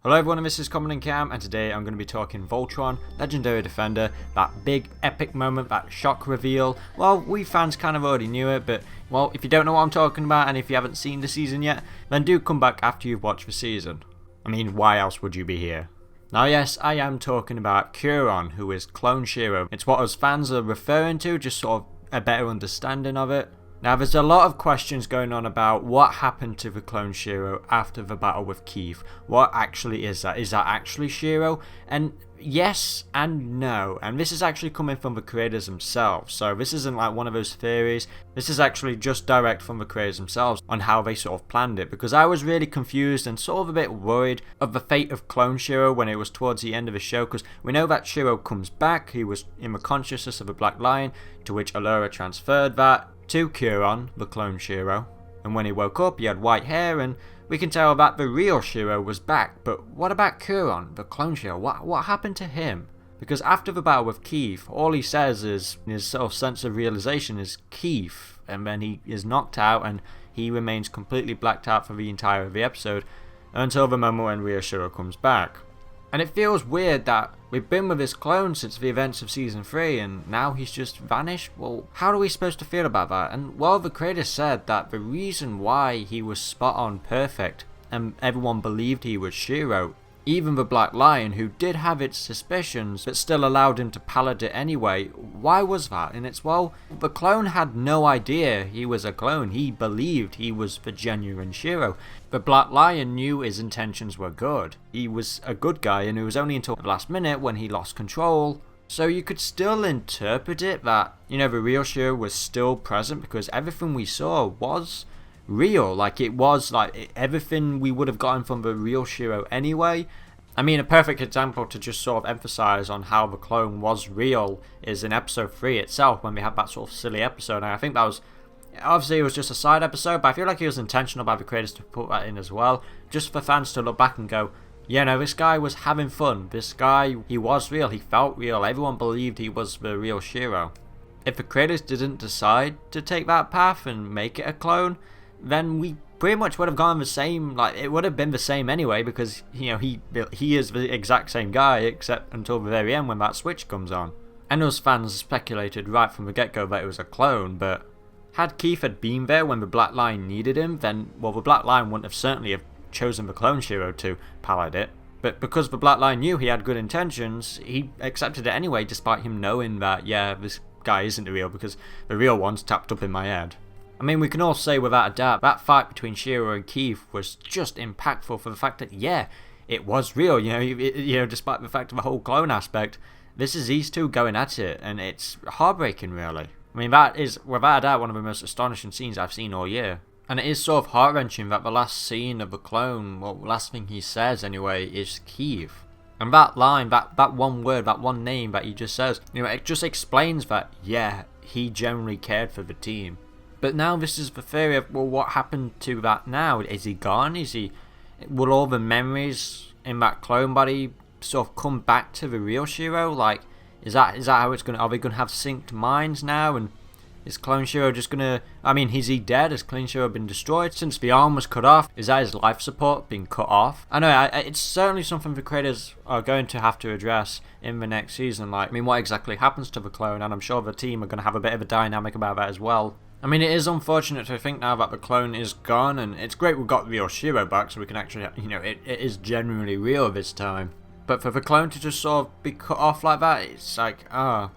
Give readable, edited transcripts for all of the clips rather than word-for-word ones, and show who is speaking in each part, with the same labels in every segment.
Speaker 1: Hello everyone, this is Common and Cam, and today I'm going to be talking Voltron, Legendary Defender, that big epic moment, that shock reveal. Well, we fans kind of already knew it, but well, if you don't know what I'm talking about and if you haven't seen the season yet, then do come back after you've watched the season. I mean, why else would you be here? Now yes, I am talking about Kuron, who is Clone Shiro. It's what us fans are referring to, just sort of a better understanding of it. Now there's a lot of questions going on about what happened to the Clone Shiro after the battle with Keith. What actually is that? Is that actually Shiro? And yes and no. And this is actually coming from the creators themselves. So this isn't like one of those theories. This is actually just direct from the creators themselves on how they sort of planned it. Because I was really confused and sort of a bit worried of the fate of Clone Shiro when it was towards the end of the show. Because we know that Shiro comes back. He was in the consciousness of a Black Lion, to which Allura transferred that to Kuron, the Clone Shiro, and when he woke up he had white hair, and we can tell that the real Shiro was back. But what about Kuron, the Clone Shiro? What happened to him? Because after the battle with Keith, all he says is, his sort of sense of realization is Keith, and then he is knocked out and he remains completely blacked out for the entire of the episode until the moment when Real Shiro comes back. And it feels weird that we've been with this clone since the events of Season 3 and now he's just vanished. Well, how are we supposed to feel about that? And well, the creator said that the reason why he was spot on perfect and everyone believed he was Shiro, even the Black Lion, who did have its suspicions but still allowed him to pallet it anyway, why was that? And it's, well, the clone had no idea he was a clone. He believed he was the genuine Shiro. The Black Lion knew his intentions were good. He was a good guy, and it was only until the last minute when he lost control. So you could still interpret it that, the real Shiro was still present because everything we saw was real. Like, it was like everything we would have gotten from the real Shiro anyway. I mean, a perfect example to just sort of emphasize on how the clone was real is in episode 3 itself, when we had that sort of silly episode. And I think that was, obviously it was just a side episode, but I feel like it was intentional by the creators to put that in as well, just for fans to look back and go, yeah, no, this guy was having fun. This guy, he was real, he felt real, everyone believed he was the real Shiro. If the creators didn't decide to take that path and make it a clone, then we pretty much would have gone the same, like it would have been the same anyway, because he is the exact same guy, except until the very end when that switch comes on. And us fans speculated right from the get-go that it was a clone, but had Keith had been there when the Black Lion needed him, then, well, the Black Lion wouldn't have certainly have chosen the Clone Shiro to pallet it. But because the Black Lion knew he had good intentions, he accepted it anyway, despite him knowing that, yeah, this guy isn't the real, because the real one's tapped up in my head. I mean, we can all say without a doubt that fight between Shiro and Keith was just impactful for the fact that, yeah, it was real. Despite the fact of the whole clone aspect, this is these two going at it, and it's heartbreaking, really. I mean, that is without a doubt one of the most astonishing scenes I've seen all year. And it is sort of heart-wrenching that the last scene of the clone, well, last thing he says anyway, is Keith. And that line, that one word, that one name that he just says, it just explains that, yeah, he genuinely cared for the team. But now this is the theory of, well, what happened to that now? Is he gone? Will all the memories in that clone body sort of come back to the real Shiro? Like, is that how it's gonna? Are they gonna have synced minds now? And is Clone Shiro just gonna? I mean, is he dead? Has Clone Shiro been destroyed since the arm was cut off? Is that his life support being cut off? I know it's certainly something the creators are going to have to address in the next season. Like, I mean, what exactly happens to the clone? And I'm sure the team are gonna have a bit of a dynamic about that as well. I mean, it is unfortunate to think now that the clone is gone, and it's great we've got Real Shiro back, so we can actually, it is genuinely real this time. But for the clone to just sort of be cut off like that, it's like,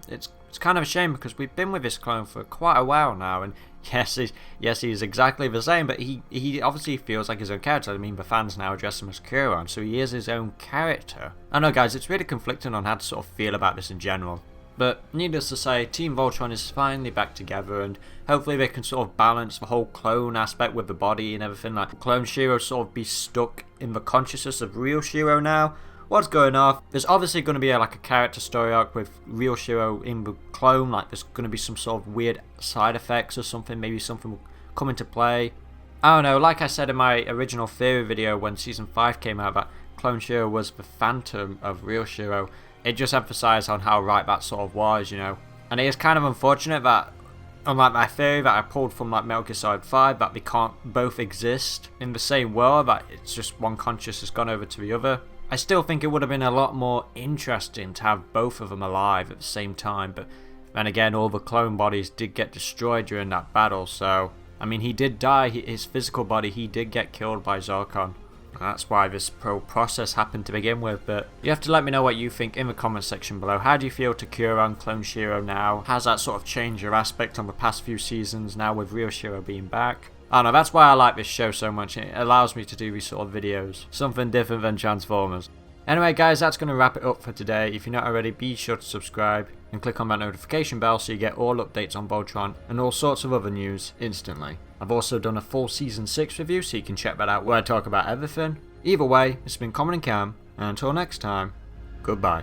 Speaker 1: it's kind of a shame, because we've been with this clone for quite a while now, and yes, he's exactly the same, but he obviously feels like his own character. I mean, the fans now address him as Kuron, so he is his own character. I know, guys, it's really conflicting on how to sort of feel about this in general. But needless to say, Team Voltron is finally back together, and hopefully they can sort of balance the whole clone aspect with the body and everything. Like, Clone Shiro sort of be stuck in the consciousness of Real Shiro now. What's going on? There's obviously going to be a character story arc with Real Shiro in the clone. Like, there's going to be some sort of weird side effects or something. Maybe something will come into play. I don't know. Like I said in my original theory video when Season 5 came out, that Clone Shiro was the phantom of Real Shiro. It just emphasised on how right that sort of was, And it is kind of unfortunate that unlike my theory that I pulled from like Metal Gear Solid 5, that they can't both exist in the same world, that it's just one conscious has gone over to the other. I still think it would have been a lot more interesting to have both of them alive at the same time, but then again, all the clone bodies did get destroyed during that battle, so I mean, he did die, his physical body, he did get killed by Zarkon. That's why this whole process happened to begin with, but you have to let me know what you think in the comment section below. How do you feel Takura on Clone Shiro now? Has that sort of changed your aspect on the past few seasons now with Real Shiro being back? I don't know, that's why I like this show so much. It allows me to do these sort of videos. Something different than Transformers. Anyway guys, that's going to wrap it up for today. If you're not already, be sure to subscribe and click on that notification bell so you get all updates on Voltron and all sorts of other news instantly. I've also done a full Season 6 review, so you can check that out where I talk about everything. Either way, it's been Common and Cam, and until next time, goodbye.